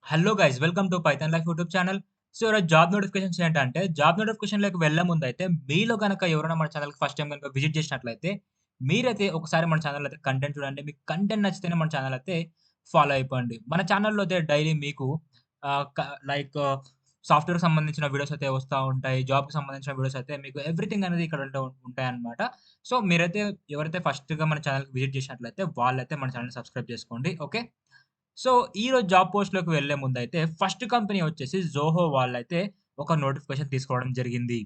Hello guys welcome to Python life YouTube channel. So ఈరోజు job notifications ఏంటంటే job నోటిఫికేషన్‌లోకి వెళ్ళే ముందైతే మీలో గనక ఎవరైనా మన ఛానల్‌కి ఫస్ట్ టైమ్ గనుక విజిట్ చేసినట్లయితే మీరైతే ఒకసారి మన ఛానల్ అయితే కంటెంట్ చూడండి. మీకు కంటెంట్ నచ్చితేనే మన ఛానల్ అయితే ఫాలో అయిపోండి. మన ఛానల్‌లో అయితే డైలీ మీకు ఆహ్, క లైక్ సాఫ్ట్‌వేర్‌కి సంబంధించిన వీడియోస్ అయితే వస్తా ఉంటాయి. జాబ్‌కి సంబంధించిన వీడియోస్ అయితే మీకు ఎవ్రీథింగ్ అనేది ఇక్కడ ఉంటాయన్నమాట. సో మీరైతే ఎవరైతే ఫస్ట్‌గా మన ఛానల్‌కి విజిట్ చేసినట్లయితే వాళ్ళైతే మన ఛానల్‌ని సబ్స్క్రైబ్ చేసుకోండి. ఓకే. సో, ఈరోజు జాబ్ పోస్ట్‌లోకి వెళ్ళే ముందైతే ఫస్ట్ కంపెనీ వచ్చేసి జోహో వాళ్ళైతే ఒక నోటిఫికేషన్ తీసుకోవడం జరిగింది.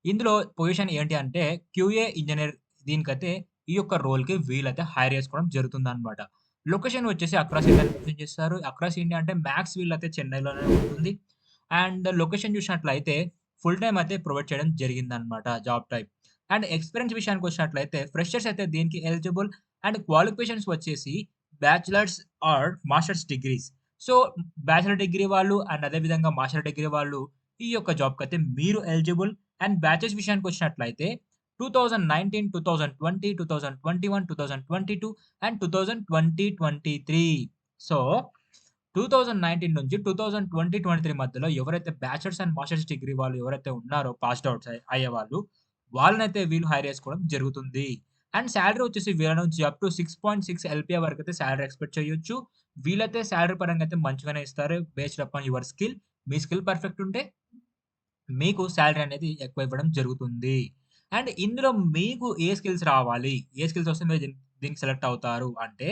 ఇందులో పొజిషన్ ఏంటి అంటే క్యూఏ ఇంజినీర్ దీనికైతే ఈ యొక్క రోల్‌కి వీళ్ళైతే హైర్ చేసుకోవడం జరుగుతుందనమాట. లొకేషన్ వచ్చేసి అక్రాస్ ఇండియాని మెన్షన్ చేస్తారు. అక్రాస్ ఇండియా అంటే మ్యాక్స్ వీళ్ళైతే చెన్నైలోనే ఉంటుంది. అండ్ లొకేషన్ చూసినట్లయితే ఫుల్ టైమ్ అయితే ప్రొవైడ్ చేయడం జరిగిందనమాట జాబ్ టైప్. అండ్ ఎక్స్‌పీరియన్స్ విషయానికొచ్చినట్లయితే ఫ్రెషర్స్ అయితే దీనికి ఎలిజిబుల్. అండ్ క్వాలిఫికేషన్స్ వచ్చేసి bachelors or masters degrees. So, bachelor degree వాళ్ళు అండ్ అదే విధంగా మాస్టర్ డిగ్రీ వాళ్ళు ఈ యొక్క జాబ్‌కైతే మీరు ఎలిజిబుల్. అండ్ బ్యాచెస్ విషయానికొచ్చినట్లయితే 2019, 2020, 2021, 2022 అండ్ 2023. సో, 2019 నుంచి 2023 మధ్యలో ఎవరైతే బ్యాచిలర్స్ అండ్ మాస్టర్స్ డిగ్రీ వాళ్ళు ఎవరైతే ఉన్నారో పాస్డ్ ఔట్స్ అయ్యేవాళ్ళు, వాళ్ళనైతే వీళ్ళు హైర్ చేసుకోవడం జరుగుతుంది. అండ్ సాలరీ వచ్చేసి వీళ్ళ నుంచి అప్ టు 6.6 ఎల్‌పిఏ వరకైతే సాలరీ ఎక్స్‌పెక్ట్ చేయొచ్చు. వీళ్ళైతే సాలరీ పరంగా అయితే మంచిగానే ఇస్తారు. Based upon your skill. Me skill perfect ఉంటే మీకు సాలరీ అనేది ఎక్కువ ఇవ్వడం జరుగుతుంది. అండ్ ఇందులో మీకు ఏ స్కిల్స్ రావాలి? ఏ స్కిల్స్ వస్తే మీరు దీనికి సెలెక్ట్ అవుతారు అంటే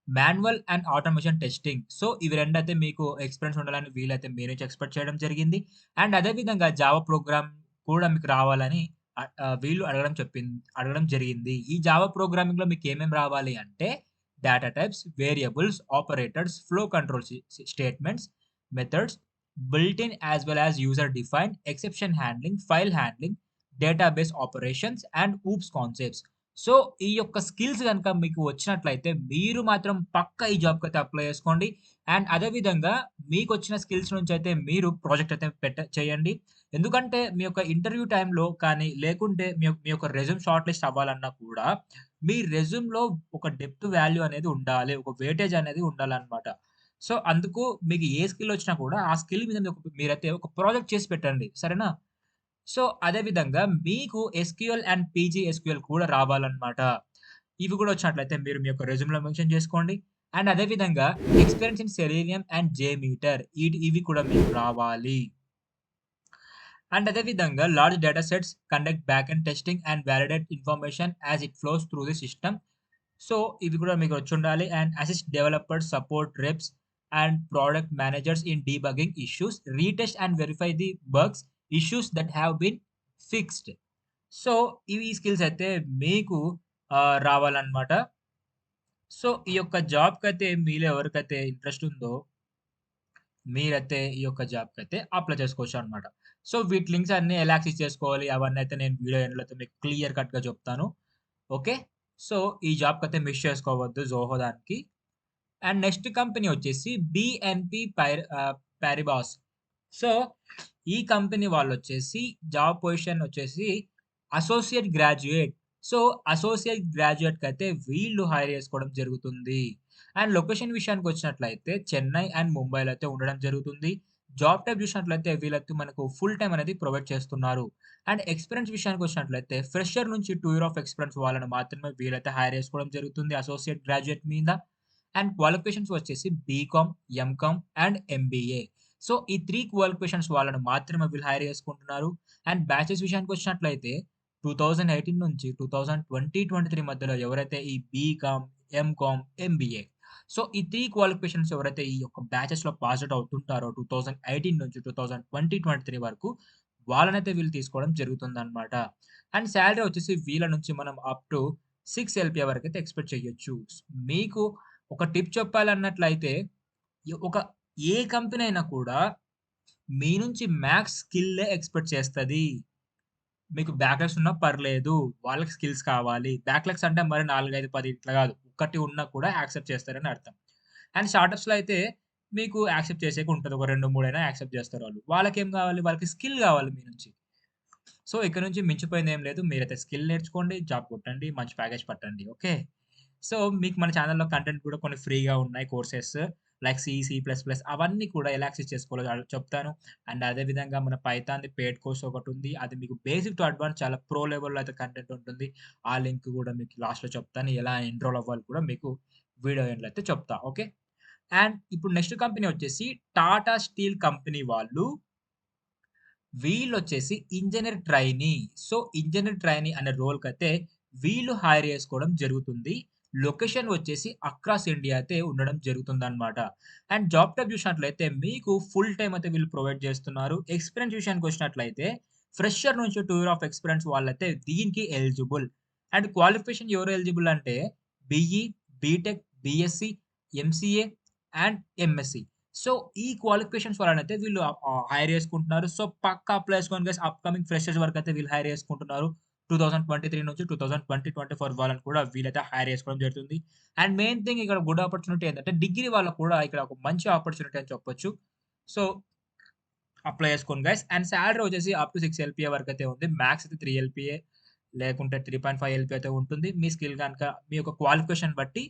manual and automation testing. So, ఇవి రెండైతే మీకు ఎక్స్‌పీరియన్స్ ఉండాలని వీళ్ళైతే మీ నుంచి ఎక్స్‌పెక్ట్ చేయడం జరిగింది. అండ్ అదే విధంగా జావా ప్రోగ్రామ్ కూడా మీకు రావాలని వీళ్ళు అడగడం జరిగింది. ఈ జావా ప్రోగ్రామింగ్‌లో మీకు ఏమేమి రావాలి అంటే data types, variables, operators, flow control statements, methods, built in as well as user defined, exception handling, file handling, database operations and oops concepts. So, ఈ యొక్క స్కిల్స్ గనుక మీకు వచ్చినట్లయితే మీరు మాత్రం పక్కా ఈ జాబ్‌కైతే అప్లై చేసుకోండి. అండ్ అదే విధంగా మీకొచ్చిన స్కిల్స్ నుంచయితే మీరు ప్రాజెక్ట్ అయితే చేయండి. ఎందుకంటే మీ యొక్క ఇంటర్వ్యూ టైమ్‌లో కానీ లేకుంటే మీ యొక్క రెజ్యూమ్ షార్ట్ లిస్ట్ అవ్వాలన్నా కూడా మీ రెజ్యూమ్‌లో ఒక డెప్త్ వాల్యూ అనేది ఉండాలి. ఒక వెయిటేజ్ అనేది ఉండాలన్నమాట. సో, అందుకు మీకు ఏ స్కిల్ వచ్చినా కూడా ఆ స్కిల్ మీద మీరైతే ఒక ప్రాజెక్ట్ చేసి పెట్టండి. సరేనా? సో, అదే విధంగా మీకు ఎస్‌క్యూఎల్ అండ్ పీజీఎస్‌క్యూఎల్ కూడా రావాలన్నమాట. ఇవి కూడా వచ్చినట్లయితే మీరు మీ యొక్క రెజ్యూమ్‌లో మెన్షన్ చేసుకోండి. అండ్ అదే విధంగా experience in selenium and JMeter ఇవి కూడా మీకు రావాలి. అండ్ అదే విధంగా large data sets conduct back end testing and validate information as it flows through the system. So, ఇవి కూడా మీకు వచ్చుండాలి. And assist developers, support reps and product managers in debugging issues, retest and verify the bugs, issues that have been fixed. So, ఇవి skills అయితే మీకు రావాలన్నమాట. So, ఈ యొక్క జాబ్‌కైతే మీలో ఎవరికైతే ఇంట్రెస్ట్ ఉందో మీరైతే ఈ యొక్క జాబ్‌కైతే అప్లై చేసుకోవచ్చనమాట. సో, వీటి లింక్స్ అన్నీ ఎలా యాక్సెస్ చేసుకోవాలి అవన్నీ అయితే నేను వీడియో ఎండ్‌లో అయితే మీకు క్లియర్ కట్‌గా చెప్తాను. ఓకే. సో, ఈ జాబ్‌కైతే మిస్ చేసుకోవద్దు జోహో దానికి. అండ్ నెక్స్ట్ కంపెనీ వచ్చేసి బీఎన్‌పి పారిబాస్. సో, ఈ కంపెనీ వాళ్ళొచ్చేసి జాబ్ పొజిషన్ వచ్చేసి అసోసియేట్ గ్రాడ్యుయేట్. సో, అసోసియేట్ గ్రాడ్యుయేట్‌కైతే వీళ్ళు హైర్ చేసుకోవడం జరుగుతుంది. అండ్ లొకేషన్ విషయానికొచ్చినట్లయితే చెన్నై అండ్ ముంబైలో అయితే ఉండడం జరుగుతుంది. జాబ్ టైప్ చూసినట్లయితే వీళ్ళైతే మనకు ఫుల్ టైమ్ అనేది ప్రొవైడ్ చేస్తున్నారు. అండ్ ఎక్స్‌పీరియన్స్ విషయానికొచ్చినట్లయితే ఫ్రెషర్ నుంచి 2 ఇయర్ ఆఫ్ ఎక్స్‌పీరియన్స్ వాళ్ళని మాత్రమే వీళ్ళైతే హైర్ చేసుకోవడం జరుగుతుంది అసోసియేట్ గ్రాడ్యుయేట్ మీద. అండ్ క్వాలిఫికేషన్స్ వచ్చేసి B Com, M Com and MBA. So, ఈ 3 క్వాలిఫికేషన్స్ వాళ్ళని మాత్రమే వీళ్ళు హైర్ చేసుకుంటున్నారు. అండ్ బ్యాచెస్ విషయానికొచ్చినట్లయితే 2018 నుంచి 2023 మధ్యలో ఎవరైతే ఈ బీకామ్, ఎంకామ్, ఎంబీఏ సో, ఈ 3 క్వాలిఫికేషన్స్ ఎవరైతే ఈ యొక్క బ్యాచెస్‌లో పాస్ ఔట్ అవుతుంటారో 2018 నుంచి 2023 వరకు వాళ్ళనైతే వీళ్ళు తీసుకోవడం జరుగుతుందన్నమాట. అండ్ సాలరీ వచ్చేసి వీళ్ళ నుంచి మనం అప్ టు 6 ఎల్‌పీఏ వరకైతే ఎక్స్‌పెక్ట్ చేయొచ్చు. మీకు ఒక టిప్ చెప్పాలన్నట్లయితే ఒక ఏ కంపెనీ అయినా కూడా మీ నుంచి మ్యాక్స్ స్కిల్లే ఎక్స్‌పెక్ట్ చేస్తది. మీకు బ్యాక్‌లాగ్స్ ఉన్నా పర్లేదు. వాళ్ళకి స్కిల్స్ కావాలి. బ్యాక్‌లాగ్స్ అంటే మరి 4, 5, 10 ఇట్లా గాదు. ఒక్కటి ఉన్నా కూడా యాక్సెప్ట్ చేస్తారని అర్థం. అండ్ స్టార్టప్స్‌లో అయితే మీకు యాక్సెప్ట్ చేసేకి ఉంటది. ఒక 2, 3 అయినా యాక్సెప్ట్ చేస్తారు వాళ్ళు. వాళ్ళకేం గావాలి? వాళ్ళకి స్కిల్ గావాలి మీ నుంచి. సో, ఇక నుంచి మించిపోయిందేం లేదు. మీరైతే స్కిల్ నేర్చుకోండి, జాబ్ కొట్టండి, మంచి ప్యాకేజ్ పట్టండి. ఓకే. సో, మీకు మన ఛానెల్‌లో కంటెంట్ కూడా కొన్ని ఫ్రీగా ఉన్నాయి courses. Like C, C plus plus అవన్నీ కూడా ఎలా యాక్సెస్ చేసుకోవాలో చెప్తాను. అండ్ అదే విధంగా మన పైథాన్‌ది పెయిడ్ కోర్స్ ఒకటుంది. అది మీకు బేసిక్ టు అడ్వాన్స్ చాలా ప్రో లెవెల్‌లో అయితే కంటెంట్ ఉంటుంది. ఆ లింక్ కూడా మీకు లాస్ట్‌లో చెప్తాను. ఎలా ఎన్రోల్ అవ్వాలి కూడా మీకు వీడియో ఎండ్‌లో అయితే చెప్తా. ఓకే. అండ్ ఇప్పుడు నెక్స్ట్ కంపెనీ వచ్చేసి టాటా స్టీల్ కంపెనీ వాళ్ళు వీళ్ళొచ్చేసి engineer trainee. So, engineer trainee అనే రోల్‌కైతే వీళ్ళు హైర్ చేసుకోవడం జరుగుతుంది. లొకేషన్ వచ్చేసి అక్రాస్ ఇండియా అయితే ఉండడం జరుగుతుందనమాట. అండ్ జాబ్ టైప్ చూసినట్లయితే మీకు ఫుల్ టైమ్ అయితే వీళ్ళు ప్రొవైడ్ చేస్తున్నారు. ఎక్స్‌పీరియన్స్ విషయానికొచ్చినట్లయితే ఫ్రెషర్ నుంచి 2 ఇయర్ ఆఫ్ ఎక్స్‌పీరియన్స్ వాళ్ళైతే దీనికి ఎలిజిబుల్. అండ్ క్వాలిఫికేషన్ ఎవరు ఎలిజిబుల్ అంటే BE, B Tech, B Sc, MCA and M Sc. So, ఈ క్వాలిఫికేషన్స్ వలనైతే వీళ్ళు హైర్ చేసుకుంటున్నారు. సో, పక్కా అప్లై చేసుకోండి గైస్. అప్‌కమింగ్ ఫ్రెషర్స్ వరకైతే వీళ్ళు హైర్ చేసుకుంటున్నారు. 2023 నుంచి 2024 వాళ్ళని కూడా వీళ్ళైతే హైర్ చేసుకోవడం జరుగుతుంది. అండ్ మెయిన్ థింగ్ ఇక్కడ గుడ్ ఆపర్చునిటీ ఏంటంటే డిగ్రీ వాళ్ళకి కూడా ఇక్కడ ఒక మంచి ఆపర్చునిటీ అని చెప్పొచ్చు. సో, అప్లై చేసుకోండి గైస్. అండ్ సాలరీ వచ్చేసి అప్ టు 6 ఎల్‌పీఏ వరకైతే ఉంది. మాక్స్ అయితే 3 ఎల్‌పీఏ లేకుంటే 3.5 ఎల్‌పీ అయితే ఉంటుంది. మీ స్కిల్ గనక మీ యొక్క క్వాలిఫికేషన్ బట్టి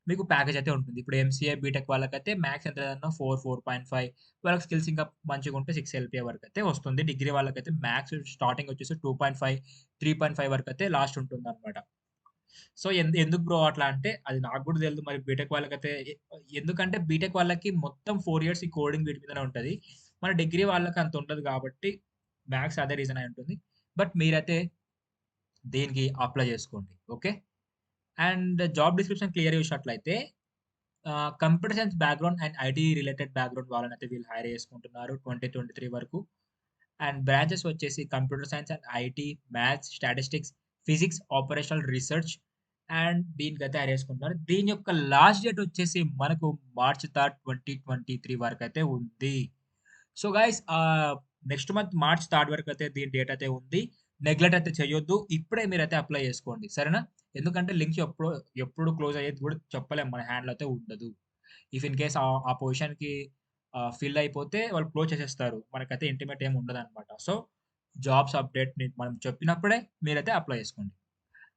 మీకు ప్యాకేజ్ అయితే ఉంటుంది. ఇప్పుడు ఎంసీఏ, బీటెక్ వాళ్ళకైతే మాక్స్ ఎంత లేదన్నా 4, 4.5 వాళ్ళకి స్కిల్స్ ఇంకా మంచిగుంటే 6 ఎల్‌పీఏ వరకైతే వస్తుంది. డిగ్రీ వాళ్ళకైతే మాక్స్ స్టార్టింగ్ వచ్చేసి 2.5, 3.5 వరకైతే లాస్ట్ ఉంటుందన్నమాట. సో, ఎందుకు బ్రో అట్లా అంటే అది నాకు కూడా తెలీదు. మరి బీటెక్ వాళ్ళకైతే ఎందుకంటే బీటెక్ వాళ్ళకి మొత్తం 4 ఇయర్స్ ఈ కోడింగ్ వీటి మీదనే ఉంటది. మన డిగ్రీ వాళ్ళకి అంత ఉండదు కాబట్టి మాక్స్ అదే రీజన్ అయి ఉంటుంది. బట్ మీరైతే దీనికి అప్లై చేసుకోండి. ఓకే. అండ్ జాబ్ డిస్క్రిప్షన్ క్లియర్‌గా చూసినట్లయితే computer science background and IT related background వాళ్ళనైతే వీళ్ళు హైర్ చేసుకుంటున్నారు 2023 వరకు. అండ్ బ్రాంచెస్ వచ్చేసి computer science and IT, maths, statistics, physics, operational research and దీనికైతే హైర్ చేసుకుంటున్నారు. దీని యొక్క లాస్ట్ డేట్ వచ్చేసి మనకు మార్చ్ 3, 2023 వరకైతే ఉంది. So guys next month March 3 వరకైతే దీని డేట్ అయితే ఉంది. నెగ్లెక్ట్ అయితే చేయొద్దు. ఇప్పుడే మీరైతే అప్లై చేసుకోండి. సరేనా? ఎందుకంటే లింక్ ఎప్పుడు క్లోజ్ అయ్యేది కూడా చెప్పలేం. మన హ్యాండ్‌లో అయితే ఉండదు. ఇఫ్ ఇన్ కేస్ ఆ పొజిషన్‌కి ఫిల్ అయిపోతే వాళ్ళు క్లోజ్ చేసేస్తారు. మనకైతే ఇంటిమేట్ ఏమి ఉండదనమాట. సో, జాబ్స్ అప్డేట్‌ని మనం చెప్పినప్పుడే మీరైతే అప్లై చేసుకోండి.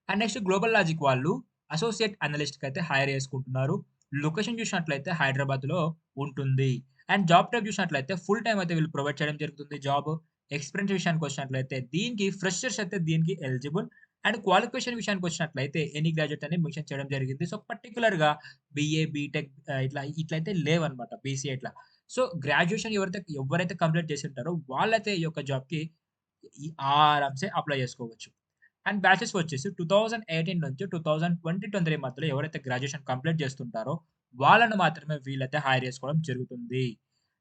అండ్ నెక్స్ట్ గ్లోబల్ లాజిక్ వాళ్ళు అసోసియేట్ అనలిస్ట్‌కైతే హైర్ చేసుకుంటున్నారు. లొకేషన్ చూసినట్లయితే హైదరాబాద్‌లో ఉంటుంది. అండ్ జాబ్ టైప్ చూసినట్లయితే ఫుల్ టైమ్ అయితే వీళ్ళు ప్రొవైడ్ చేయడం జరుగుతుంది జాబ్. ఎక్స్‌పీరియన్స్ విషయానికొచ్చినట్లయితే దీనికి ఫ్రెషర్స్ అయితే దీనికి ఎలిజిబుల్. అండ్ క్వాలిఫికేషన్ విషయానికొచ్చినట్లయితే ఎనీ గ్రాడ్యుయేట్ అని మెన్షన్ చేయడం జరిగింది. సో, పర్టిక్యులర్‌గా బీఏ, బీటెక్ ఇట్లయితే లేవన్నమాట. బీసీఏ ఇట్లా. సో, గ్రాడ్యుయేషన్ ఎవరైతే కంప్లీట్ చేసి ఉంటారో వాళ్ళైతే ఈ యొక్క జాబ్‌కి ఆరాంసే అప్లై చేసుకోవచ్చు. అండ్ బ్యాచెస్ వచ్చేసి 2018 నుంచి 2023 మధ్యలో ఎవరైతే గ్రాడ్యుయేషన్ కంప్లీట్ చేస్తుంటారో వాళ్ళని మాత్రమే వీళ్ళైతే హైర్ చేసుకోవడం జరుగుతుంది.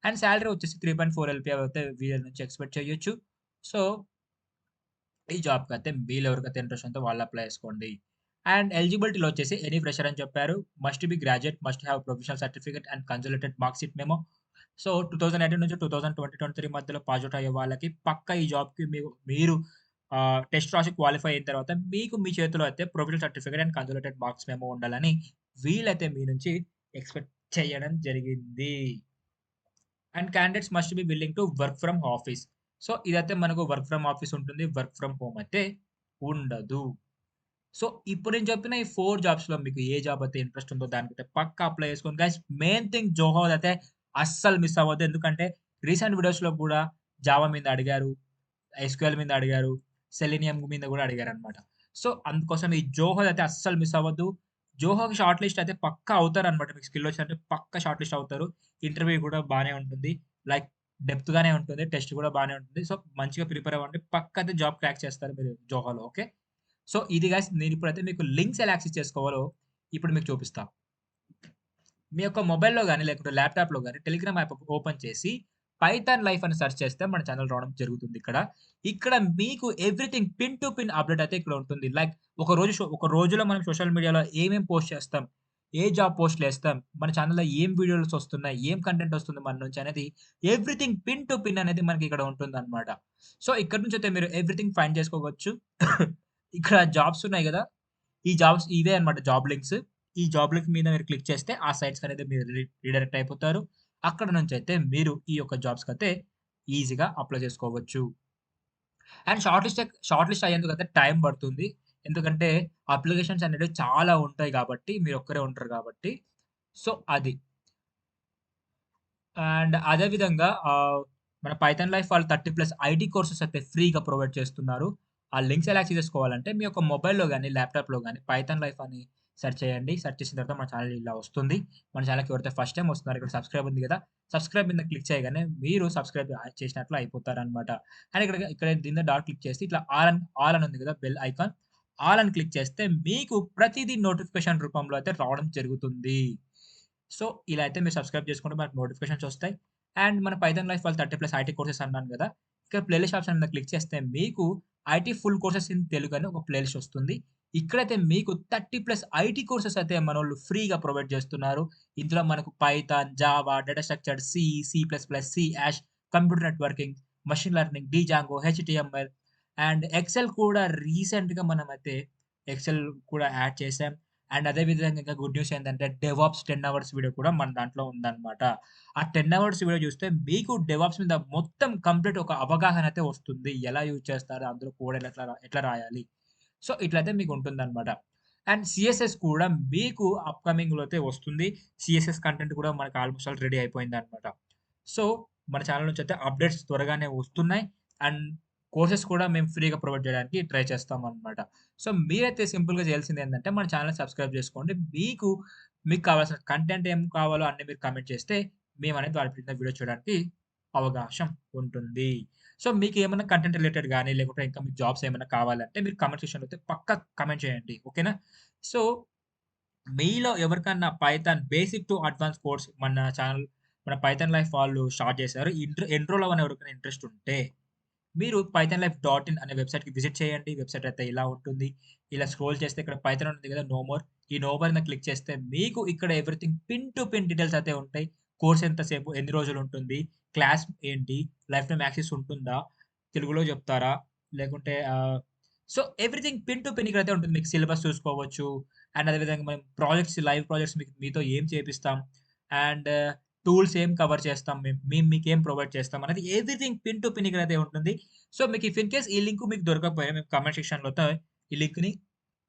అండ్ సాలరీ వచ్చేసి 3.4 ఎల్‌పీఏ అయితే వీళ్ళ నుంచి ఎక్స్‌పెక్ట్ చేయొచ్చు. సో, ఈ జాబ్‌కైతే మీరెవరికైతే ఇంట్రెస్ట్ ఉందో వాళ్ళు అప్లై చేసుకోండి. అండ్ ఎలిజిబిలిటీలో వచ్చేసి ఎనీ ఫ్రెషర్ అని చెప్పారు. Must be graduate, must have professional certificate and consolidated mark sheet memo. So, 2018 నుంచి 2023 మధ్యలో పాస్ ఔట్ అయ్యే వాళ్ళకి పక్కా ఈ జాబ్‌కి మీరు టెస్ట్ రాసి క్వాలిఫై అయిన తర్వాత మీకు మీ చేతిలో అయితే professional certificate and consolidated marks memo ఉండాలని వీళ్ళైతే మీ నుంచి ఎక్స్‌పెక్ట్ చేయడం జరిగింది. And candidates must be willing to work from office. So, ఇదైతే మనకు వర్క్ ఫ్రమ్ ఆఫీస్ ఉంటుంది. వర్క్ ఫ్రమ్ హోమ్ అయితే ఉండదు. సో, ఇప్పుడు నేను చెప్పిన ఈ 4 జాబ్స్‌లో మీకు ఏ జాబ్ అయితే ఇంట్రెస్ట్ ఉందో దానికైతే పక్కా అప్లై చేసుకోండి గైస్. మెయిన్ థింగ్ జోహోదైతే అస్సలు మిస్ అవ్వద్దు. ఎందుకంటే రీసెంట్ వీడియోస్‌లో కూడా జావా మీద అడిగారు. ఎస్‌క్యూఎల్ మీద అడిగారు. సెలీనియం మీద గూడా అడిగారనమాట. సో, అందుకోసం ఈ జోహో అయితే అస్సలు మిస్ అవ్వద్దు. జోహోకి షార్ట్ లిస్ట్ అయితే పక్కా అవుతారనమాట. మీకు స్కిల్ వచ్చిందంటే పక్కా షార్ట్ లిస్ట్ అవుతారు. ఇంటర్వ్యూ కూడా బానే ఉంటుంది. లైక్ డెప్త్‌గానే ఉంటుంది. టెస్ట్ కూడా బానే ఉంటుంది. సో, మంచిగా ప్రిపేర్ అవ్వండి. పక్కా అయితే జాబ్ క్రాక్ చేస్తారు మీరు జోహోలో. ఓకే. సో, ఇది గైస్ నేనిప్పుడైతే మీకు లింక్స్ ఎలా యాక్సెస్ చేసుకోవాలో ఇప్పుడు మీకు చూపిస్తా. మీ యొక్క మొబైల్‌లో గాని, లేకుంటే ల్యాప్‌టాప్‌లో గాని టెలిగ్రామ్ యాప్ ఓపెన్ చేసి పైథాన్ లైఫ్ అని సెర్చ్ చేస్తే మన ఛానెల్ రావడం జరుగుతుందిక్కడ. ఇక్కడ మీకు everything pin to pin update అయితే ఇక్కడ ఉంటుంది. లైక్ ఒక రోజులో మనం సోషల్ మీడియాలో ఏమేం పోస్ట్ చేస్తాం, ఏ జాబ్ పోస్ట్‌లేస్తాం, మన ఛానెల్‌లో ఏం వీడియోస్ వస్తున్నాయి, ఏం కంటెంట్ వస్తుంది మన నుంచి అనేది ఎవ్రీథింగ్ పిన్ టు పిన్ అనేది మనకి ఇక్కడ ఉంటుందన్నమాట. సో, ఇక్కడి నుంచైతే మీరు ఎవ్రీథింగ్ ఫైండ్ చేసుకోవచ్చు. ఇక్కడ జాబ్స్ ఉన్నాయి గదా! ఈ జాబ్స్ ఇవే అన్నమాట జాబ్ లింక్స్. ఈ జాబ్ లింక్ మీద మీరు క్లిక్ చేస్తే ఆ సైట్స్‌కనేది మీరు రీడైరెక్ట్ అయిపోతారు. అక్కడ నుంచయితే మీరు ఈ యొక్క జాబ్స్‌కైతే ఈజీగా అప్లై చేసుకోవచ్చు. అండ్ షార్ట్ లిస్ట్ అయ్యేందుకైతే టైం పడుతుంది. ఎందుకంటే అప్లికేషన్స్ అనేటివి చాలా ఉంటాయి గాబట్టి, మీరొక్కరే ఉంటారు గాబట్టి. సో, అది. అండ్ అదే విధంగా మన పైథాన్ లైఫ్ వాళ్ళు 30+ ఐటీ కోర్సెస్ అయితే ఫ్రీగా ప్రొవైడ్ చేస్తున్నారు. ఆ లింక్స్ ఎలా యాక్సెస్ చేసుకోవాలంటే మీ యొక్క మొబైల్‌లో గాని, ల్యాప్‌టాప్‌లో గాని పైథాన్ లైఫ్ అని సెర్చ్ చేయండి. సెర్చ్ చేసిన తర్వాత మన ఛానెల్ ఇలా వస్తుంది. మన ఛానెల్‌కి ఎవరైతే ఫస్ట్ టైమ్ వస్తున్నారో ఇక్కడ సబ్స్క్రైబ్ ఉంది కదా! సబ్స్క్రైబ్ మీద క్లిక్ చేయగానే మీరు సబ్స్క్రైబ్ చేసినట్లు అయిపోతారనమాట. అండ్ ఇక్కడ కింద డాట్ క్లిక్ చేసి ఇట్లా ఆల్ అని ఉంది కదా! Bell icon. ఆల్ అని క్లిక్ చేస్తే మీకు ప్రతిదీ నోటిఫికేషన్ రూపంలో అయితే రావడం జరుగుతుంది. సో, ఇలా అయితే మీరు సబ్స్క్రైబ్ చేసుకుంటే మనకు నోటిఫికేషన్స్ ఒస్తాయి. అండ్ మన పైథాన్ లైఫ్ వాళ్ళు 30+ ఐటీ కోర్సెస్ అన్నాను గదా! ఇక్కడ ప్లేలిస్ట్ ఆప్షన్ మీద క్లిక్ చేస్తే మీకు IT full courses in Telugu అని ఒక ప్లేలిస్ట్ ఒస్తుంది. ఇక్కడైతే మీకు 30+ ఐటీ కోర్సెస్ అయితే మనోళ్ళు ఫ్రీగా ప్రొవైడ్ చేస్తున్నారు. ఇందులో మనకు Python, Java, data structure, C plus plus, C hash, computer networking, machine learning, Django, HTML and Excel కూడా రీసెంట్‌గా మనమైతే ఎక్సెల్ కూడా యాడ్ చేసాం. అండ్ అదే విధంగా ఇంకా గుడ్ న్యూస్ ఏందంటే డెవాప్స్ 10 అవర్స్ వీడియో కూడా మన దాంట్లో ఉందన్నమాట. ఆ 10 అవర్స్ వీడియో చూస్తే మీకు డెవాప్స్ మీద మొత్తం కంప్లీట్ ఒక అవగాహన అయితే వస్తుంది. ఎలా యూజ్ చేస్తారు? అందులో కోడ్ ఎట్లా రాయాలి? సో, ఇట్లయితే మీకు ఉంటుందన్నమాట. అండ్ సీఎస్ఎస్ కూడా మీకు అప్‌కమింగ్‌లో అయితే వస్తుంది. సీఎస్ఎస్ కంటెంట్ కూడా మనకు ఆల్‌మోస్ట్ ఆల్ రెడీ అయిపోయిందన్నమాట. సో, మన ఛానెల్ నుంచి అయితే అప్‌డేట్స్ త్వరగానే వస్తున్నాయి. అండ్ కోర్సెస్ కూడా మేము ఫ్రీగా ప్రొవైడ్ చేయడానికి ట్రై చేస్తామన్నమాట. సో, మీరైతే సింపుల్‌గా చేయాల్సిందేంటంటే మన ఛానెల్‌ని సబ్స్క్రైబ్ చేసుకోండి. మీకు కావాల్సిన కంటెంట్ ఏం కావాలో అన్నీ మీరు కామెంట్ చేస్తే మేమనేది వాటి మీద వీడియో చేయడానికి అవకాశం ఉంటుంది. సో, మీకేమన్నా కంటెంట్ రిలేటెడ్ గాని, లేకుంటే ఇంకా మీకు జాబ్స్ ఏమన్నా కావాలంటే మీరు కామెంట్ సెక్షన్‌లో అయితే పక్కా కామెంట్ చేయండి. ఓకేనా? సో, మీలో ఎవరికన్నా Python basic to advance course మన పైథాన్ లైఫ్ వాళ్ళు స్టార్ట్ చేశారు. ఎన్రోల్ అవ్వని ఎవరికైనా ఇంట్రెస్ట్ ఉంటే మీరు పైథాన్ లైఫ్ డాట్ ఇన్ అనే వెబ్‌సైట్‌కి విజిట్ చేయండి. వెబ్‌సైట్ అయితే ఇలా ఉంటుంది. ఇలా స్క్రోల్ చేస్తే ఇక్కడ పైథాన్ ఉంది కదా! Know more. ఈ నో మోర్ మీద క్లిక్ చేస్తే మీకు ఇక్కడ everything pin to pin details అయితే ఉంటాయి. కోర్స్ ఎంతసేపు, ఎన్ని రోజులుంటుంది, క్లాస్ ఏంటి, లైఫ్ టైమ్ యాక్సెస్ ఉంటుందా, తెలుగులో చెప్తారా, లేకుంటే so, everything pin to pin ఇక్కడైతే ఉంటుంది. మీకు సిలబస్ చూసుకోవచ్చు. అండ్ అదే విధంగా మనం లైవ్ ప్రాజెక్ట్స్ మీతో ఏం చేపిస్తాం. అండ్ టూల్స్ ఏం కవర్ చేస్తాం మేము మీకేం ప్రొవైడ్ చేస్తాం అనేది ఎవ్రీథింగ్ పిన్ టు పిన్ ఇక్కడైతే ఉంటుంది. సో, మీకు ఇఫ్ ఇన్ కేస్ ఈ లింక్ మీకు దొరకకపోయినా మేము కామెంట్ సెక్షన్‌లో అయితే ఈ లింక్‌ని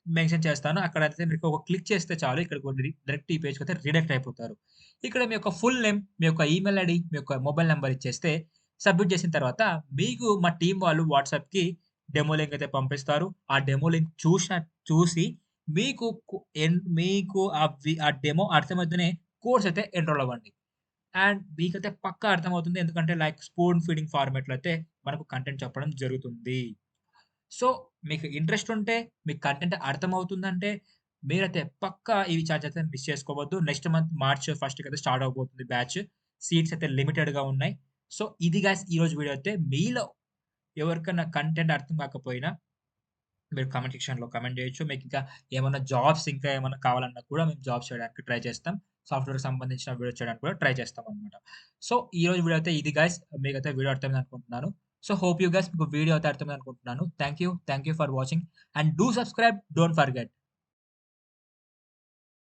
మెన్షన్ చేస్తాను. అక్కడైతే మీకు ఒక క్లిక్ చేస్తే చాలు ఇక్కడికి డైరెక్ట్ ఈ పేజ్‌కైతే రీడైరెక్ట్ అయిపోతారు. ఇక్కడ మీ యొక్క ఫుల్ నేమ్, మీ యొక్క ఈమెయిల్ ఐడీ, మీ యొక్క మొబైల్ నంబర్ ఇచ్చేస్తే సబ్మిట్ చేసిన తర్వాత మీకు మా టీమ్ వాళ్ళు వాట్సాప్‌కి డెమో లింక్ అయితే పంపిస్తారు. ఆ డెమో లింక్ చూసి మీకు మీకు ఆ డెమో అర్థమైతేనే కోర్స్ అయితే ఎన్రోల్ అవ్వండి. అండ్ మీకైతే పక్కా అర్థమవుతుంది. ఎందుకంటే లైక్ స్పూన్ ఫీడింగ్ ఫార్మాట్‌లో అయితే మనకు కంటెంట్ చెప్పడం జరుగుతుంది. సో, మీకు ఇంట్రెస్ట్ ఉంటే, మీకు కంటెంట్ అర్థమవుతుందంటే, మీరైతే పక్కా ఈ ఛాన్స్ అయితే మిస్ చేసుకోవద్దు. నెక్స్ట్ మంత్ మార్చ్ ఫస్ట్‌కి అయితే స్టార్ట్ అవ్వబోతుంది బ్యాచ్. సీట్స్ అయితే లిమిటెడ్‌గా ఉన్నాయి. సో, ఇది గాయ్స్ ఈరోజు వీడియో అయితే మీలో ఎవరికన్నా కంటెంట్ అర్థం కాకపోయినా మీరు కామెంట్ సెక్షన్‌లో కామెంట్ చేయొచ్చు. మీకింకా ఏమన్నా జాబ్స్ ఇంకా ఏమన్నా కావాలన్నా కూడా మేము జాబ్స్ చేయడానికి ట్రై చేస్తాం. సాఫ్ట్‌వేర్‌కి సంబంధించిన వీడియోస్ చేయడానికి కూడా ట్రై చేస్తామనమాట. సో, ఈరోజు వీడియో అయితే ఇది గైస్. మీకైతే వీడియో అర్థమైంది అనుకుంటున్నాను. సో, హోప్ యూ గైస్ మీకు వీడియో అయితే అర్థమైంది అనుకుంటున్నాను. Thank you for watching and do subscribe. Don't forget.